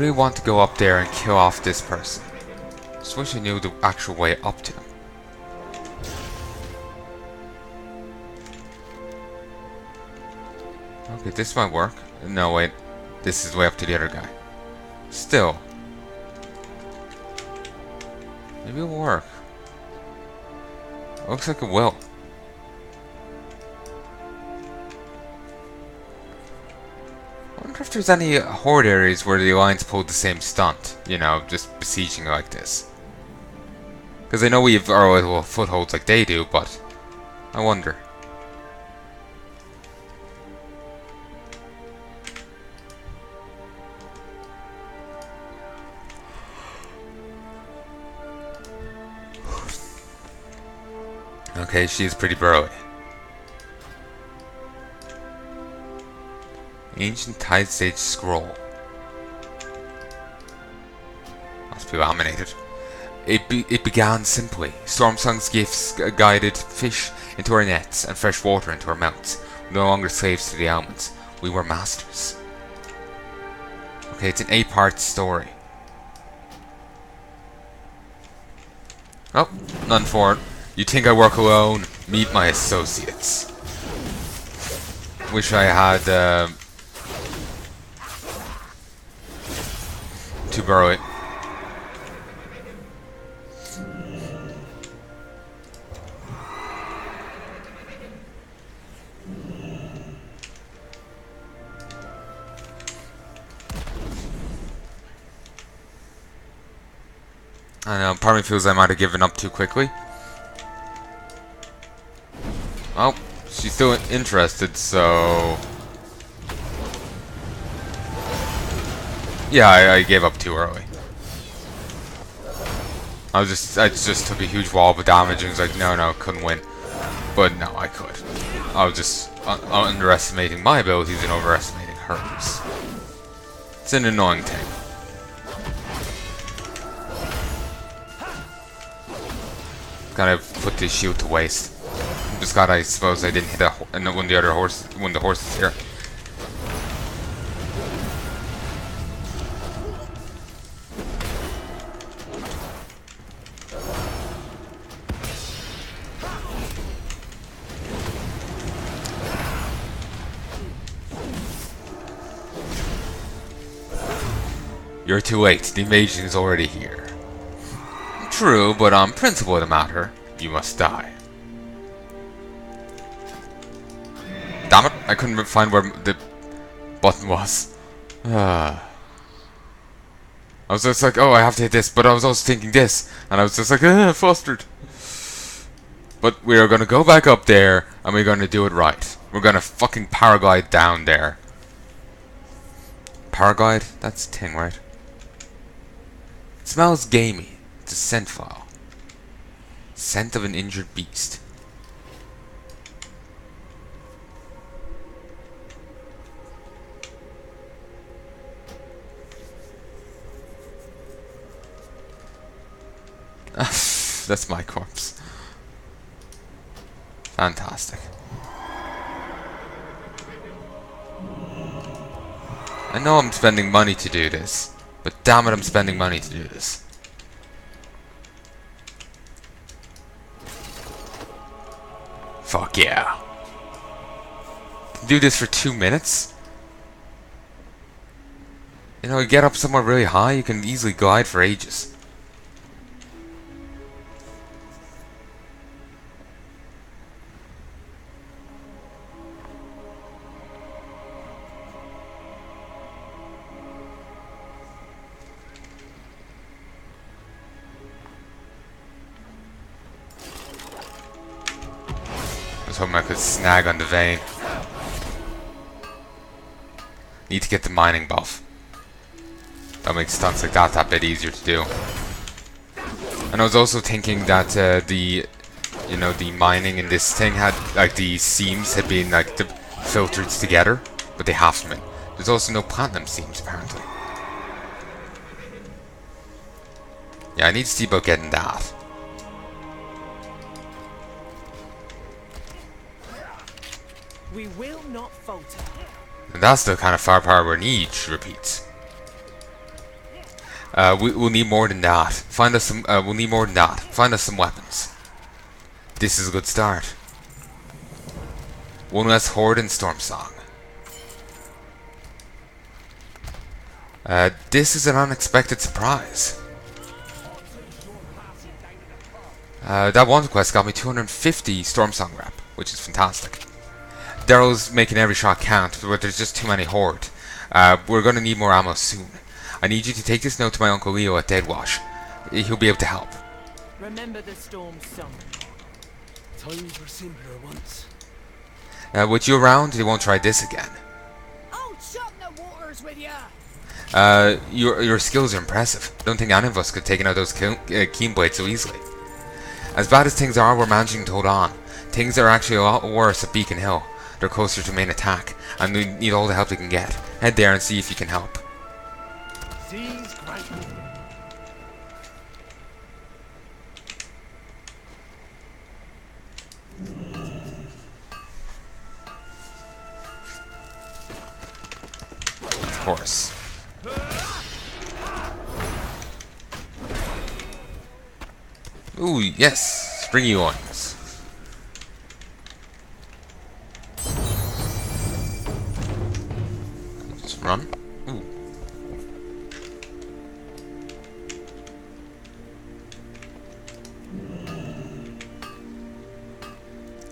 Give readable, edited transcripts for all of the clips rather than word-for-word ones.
really want to go up there and kill off this person. Just wish I knew the actual way up to them. Okay, this might work. No, wait. This is the way up to the other guy. Still. Maybe it'll work. Looks like it will. I wonder if there's any horde areas where the Alliance pulled the same stunt. You know, just besieging like this. Because I know we have our little footholds like they do, but I wonder. Okay, she's pretty burly. Ancient Tide Stage Scroll. Must be laminated. It began simply. Stormsong's gifts guided fish into our nets and fresh water into our mouths. We were no longer slaves to the elements. We were masters. Okay, it's an 8-part story. Oh, none for it. You think I work alone? Meet my associates. Wish I had to borrow it. I know, part of me feels I might have given up too quickly. Oh, she's still interested, so... Yeah, I gave up too early. I just took a huge wall of damage and was like, no, couldn't win. But no, I could. I was just underestimating my abilities and overestimating hers. It's an annoying thing. Kind of put this shield to waste. Just glad I suppose I didn't hit one of the other horses here. You're too late. The invasion is already here. True, but on principle of the matter, you must die. Damn it, I couldn't find where the button was. I was just like, oh, I have to hit this, but I was also thinking this, and I was just like, flustered. But we are gonna go back up there, and we're gonna do it right. We're gonna fucking paraglide down there. Paraglide? That's a thing, right? It smells gamey. It's a scent file. Scent of an injured beast. That's my corpse. Fantastic. I know I'm spending money to do this, but damn it, I'm spending money to do this. Fuck yeah. Do this for 2 minutes? You know, you get up somewhere really high, you can easily glide for ages. I was hoping I could snag on the vein. Need to get the mining buff. That makes stunts like that bit easier to do. And I was also thinking that the mining in this thing had, like, the seams had been, like, filtered together, but they haven't been. There's also no platinum seams, apparently. Yeah, I need to see about getting that. We will not falter. And that's the kind of firepower we need, she repeats. We'll need more than that. Find us some. We'll need more than that. Find us some weapons. This is a good start. One less horde in Storm Song. This is an unexpected surprise. That one quest got me 250 Stormsong rep, which is fantastic. Daryl's making every shot count, but there's just too many horde. We're going to need more ammo soon. I need you to take this note to my Uncle Leo at Deadwash. He'll be able to help. Remember the storm song. Times were simpler once. With you around, they won't try this again. Oh, chop the waters with ya! Your skills are impressive. I don't think any of us could have taken out those keen blades so easily. As bad as things are, we're managing to hold on. Things are actually a lot worse at Beacon Hill. They're closer to main attack, and we need all the help we can get. Head there and see if you can help. Seas great. Of course. Ooh, yes! Springy ones. Just run. Ooh.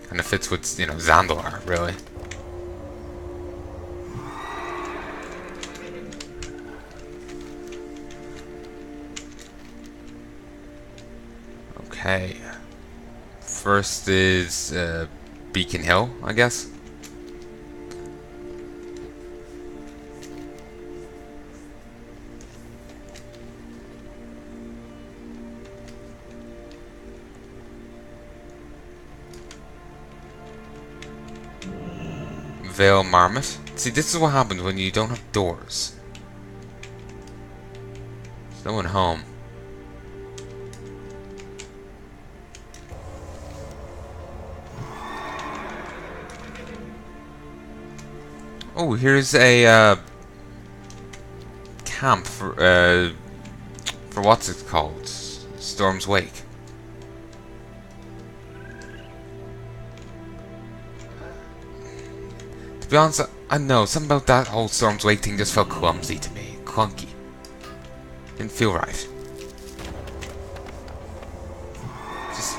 Kinda fits with, you know, Zandalar, really. Okay. First is Beacon Hill, I guess. Vale Marmot. See, this is what happens when you don't have doors. There's no one home. Oh, here's a camp for what's it called? Storm's Wake. To be honest, I know something about that whole Storm's Wake thing just felt clumsy to me, clunky. Didn't feel right. Just,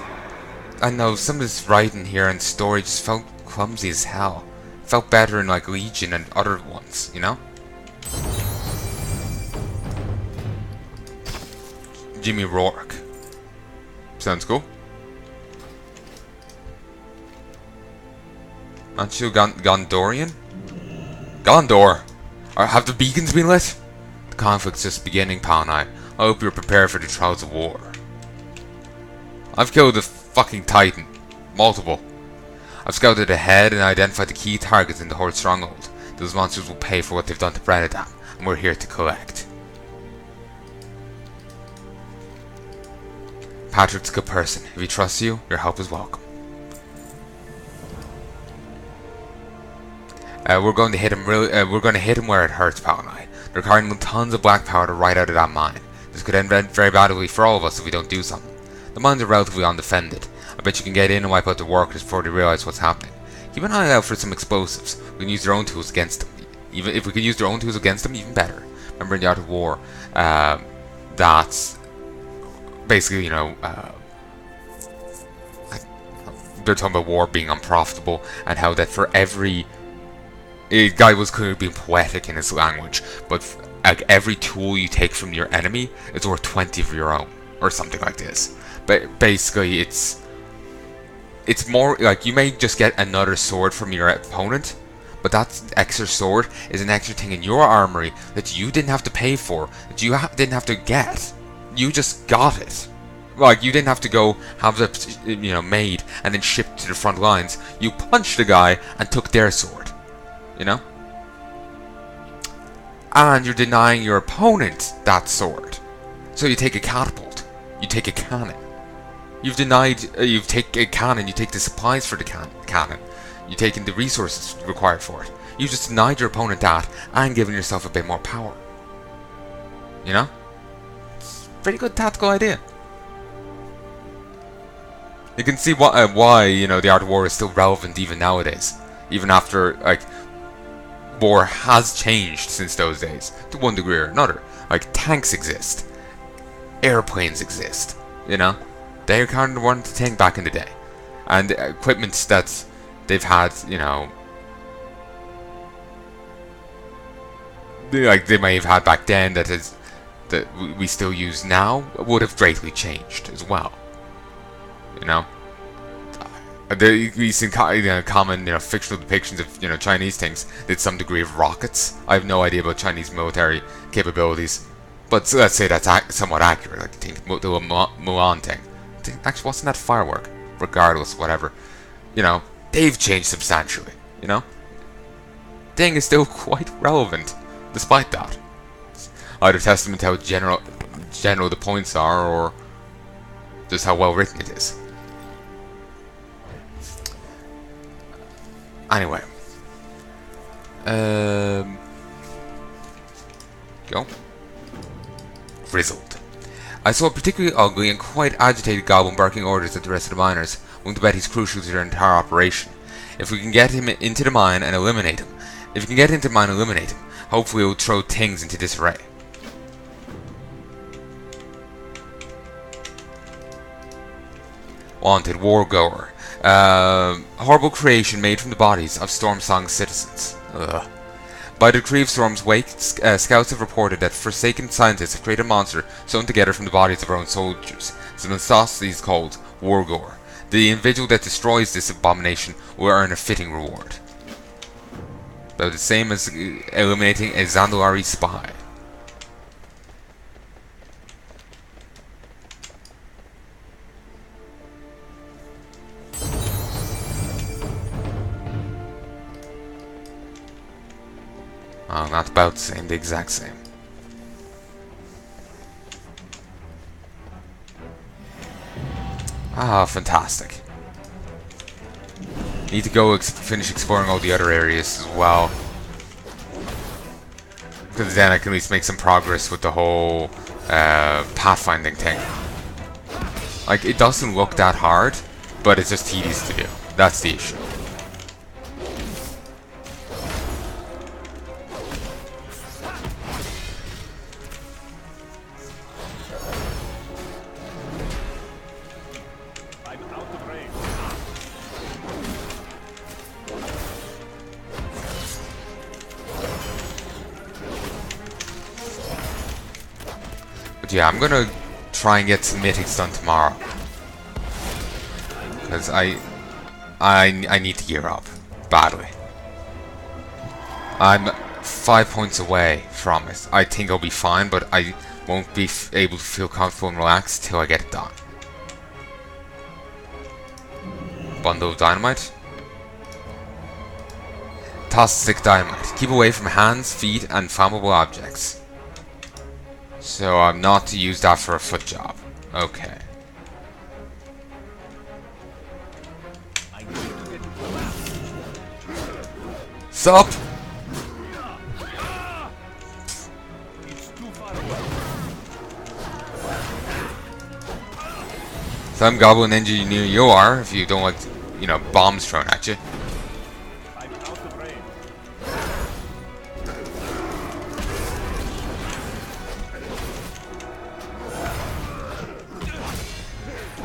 I know some of this writing here and story just felt clumsy as hell. Felt better in like Legion and other ones, you know? Jimmy Rourke. Sounds cool. Aren't you Gondorian? Gondor! Have the beacons been lit? The conflict's just beginning, Palnai. I hope you're prepared for the trials of war. I've killed a fucking Titan. Multiple. I've scouted ahead and identified the key targets in the Horde stronghold. Those monsters will pay for what they've done to Brenadam, and we're here to collect. Patrick's a good person. If he trusts you, your help is welcome. We're going to hit him where it hurts, Palnai. They're carrying tons of black powder right out of that mine. This could end very badly for all of us if we don't do something. The mines are relatively undefended. I bet you can get in and wipe out the workers before they realize what's happening. Keep an eye out for some explosives. We can use their own tools against them. Even if we can use their own tools against them, even better. Remember in the Art of War, that's basically, you know, they're talking about war being unprofitable and how that for every guy was clearly being poetic in his language, but like every tool you take from your enemy is worth 20 of your own, or something like this. But basically, it's more like you may just get another sword from your opponent, but that extra sword is an extra thing in your armory that you didn't have to pay for, that you didn't have to get. You just got it. Like, you didn't have to go have it, you know, made and then shipped to the front lines. You punched the guy and took their sword. You know? And you're denying your opponent that sword. So you take a catapult. You take a cannon. You've denied, you take a cannon, you take the supplies for the cannon. You've taken the resources required for it. You've just denied your opponent that and given yourself a bit more power. You know? pretty good tactical idea. You can see why you know the art of war is still relevant even nowadays, even after like war has changed since those days to one degree or another. Like tanks exist, airplanes exist. You know, they're kind of one thing back in the day, and equipment that they've had, you know, like they may have had back then that we still use now would have greatly changed as well. You know, we see common, you know, fictional depictions of, you know, Chinese things did some degree of rockets. I have no idea about Chinese military capabilities, but so let's say that's somewhat accurate. Like the Mulan thing. Actually, wasn't that firework? Regardless, whatever. You know, they've changed substantially. You know, thing is still quite relevant despite that. It's either testament to how general the points are, or just how well written it is. Anyway, go. Grizzled. I saw a particularly ugly and quite agitated goblin barking orders at the rest of the miners. Willing to bet he's crucial to their entire operation. If we can get him into the mine and eliminate him, hopefully we'll throw things into disarray. Wanted, Wargoer. Horrible creation made from the bodies of Stormsong's citizens. Ugh. By the decree of Storm's wake, scouts have reported that forsaken scientists have created a monster sewn together from the bodies of our own soldiers. It's an atrocity called Wargoer. The individual that destroys this abomination will earn a fitting reward. About the same as eliminating a Zandalari spy. Oh, not about the same, the exact same. Ah, fantastic. Need to go finish exploring all the other areas as well. Because then I can at least make some progress with the whole pathfinding thing. Like, it doesn't look that hard, but it's just tedious to do. That's the issue. Yeah, I'm gonna try and get some mythics done tomorrow, because I need to gear up badly. I'm 5 points away from it. I think I'll be fine, but I won't be able to feel comfortable and relaxed till I get it done. Bundle of dynamite. Toss stick dynamite. Keep away from hands, feet, and flammable objects. So I'm not to use that for a foot job. Okay. Sup? Some goblin engineer you are, if you don't like, you know, bombs thrown at you.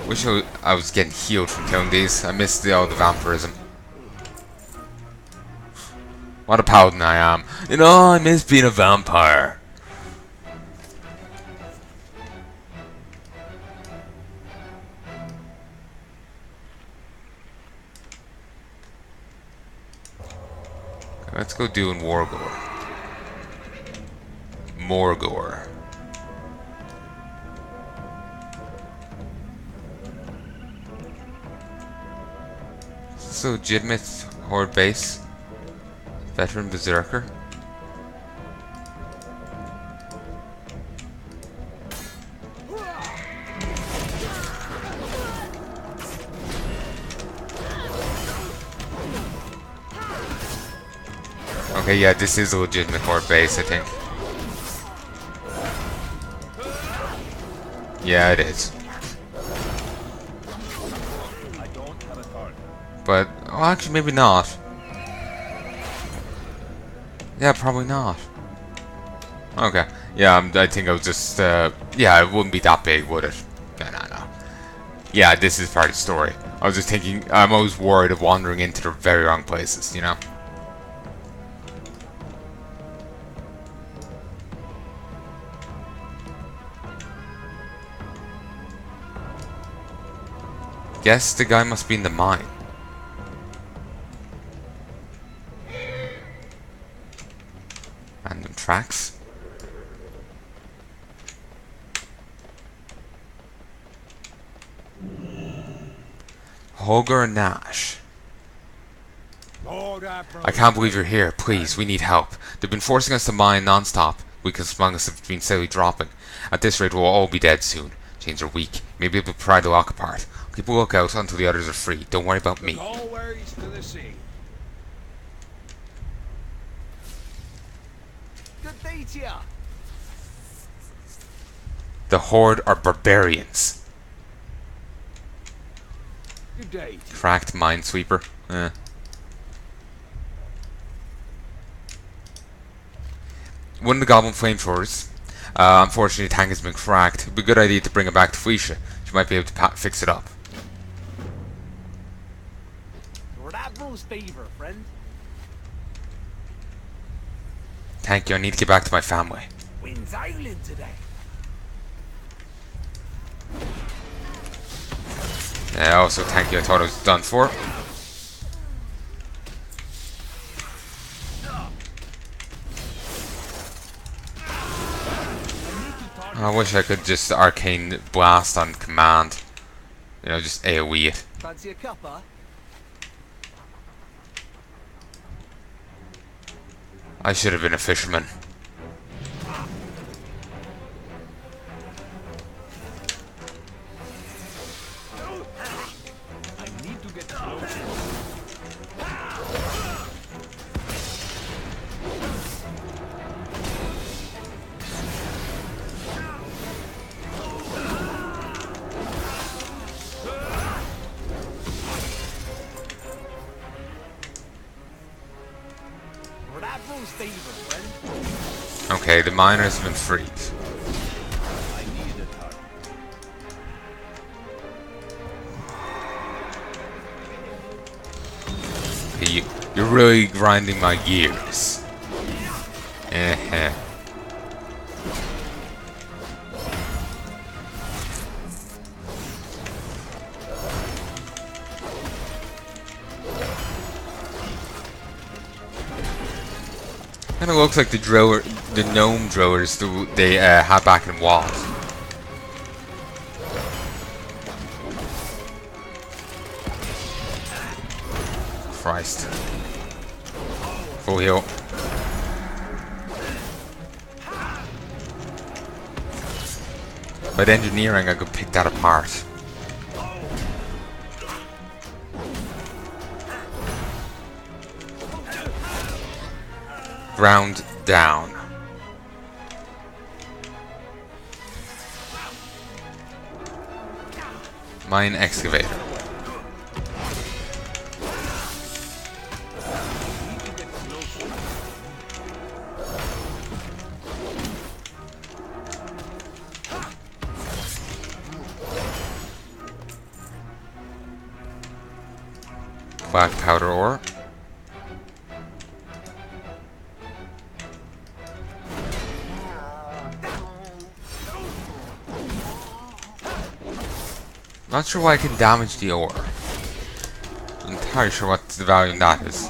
Wish I was getting healed from killing these. I missed the vampirism. What a paladin I am. You know, I miss being a vampire. Let's go doing Wargore. Morgore. Is this a legitimate horde base? Veteran Berserker? Okay, yeah, this is a legitimate horde base, I think. Yeah, it is. But, oh, actually, maybe not. Yeah, probably not. Okay. Yeah, I think I was just, yeah, it wouldn't be that big, would it? No. Yeah, this is part of the story. I was just thinking, I'm always worried of wandering into the very wrong places, you know? Guess the guy must be in the mine. Random tracks. Holger and Nash. I can't believe you're here. Please, we need help. They've been forcing us to mine non-stop because fungus have been steadily dropping. At this rate, we'll all be dead soon. Chains are weak. Maybe we'll pry the lock apart. Keep a lookout until the others are free. Don't worry about me. Always to the sea. Good day to ya. The Horde are barbarians. Good day. Cracked minesweeper. One of the goblin flamethrowers. Unfortunately, the tank has been cracked. It'd be a good idea to bring it back to Felicia. She might be able to fix it up. Lord Admiral's favor, friend. Thank you. I need to get back to my family. Wind's howling today. Also, thank you. I thought it was done for. I wish I could just arcane blast on command. You know, just AoE it. Fancy a cuppa? I should have been a fisherman. I need to get closer. Lord Admiral's favor, friend. Okay, the miners have been freed. I need a target. You're really grinding my gears. Eh. Kind of looks like the gnome drillers they had back in WoW. Christ. Full heal. With engineering, I could pick that apart. Ground down. Mine excavator. Black powder ore. Not sure why I can damage the ore. I'm entirely sure what the value in that is.